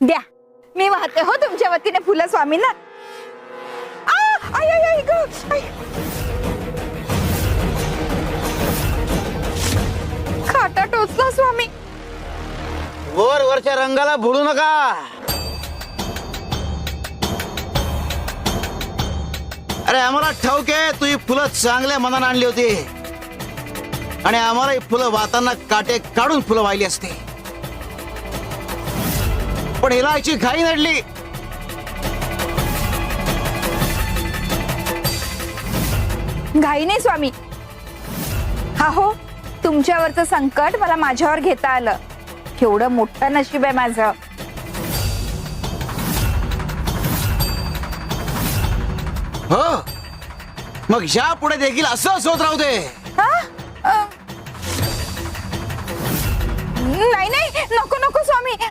द्या, मी वाहते हो तुमच्या वतीने फुलं स्वामींना. आई आई आई ग आई. खाटा टोचला स्वामी. वरच्या रंगाला भुलू नका. अरे आम्हाला ठाऊक आहे तू ही फुलं चांगल्या मनाने आणली होती आणि आम्हाला ही फुलं वाहताना काटे काढून फुलं वाहिली असते, पण हिला याची घाई नडली. घाई नाही स्वामी. हा हो, तुमच्यावरचं संकट मला माझ्यावर घेता आलं. एवढं मोठं नशीब आहे माझं. हो, मग या पुढे देखील असंच होत राहू दे. नाही नाही, नको नको स्वामी.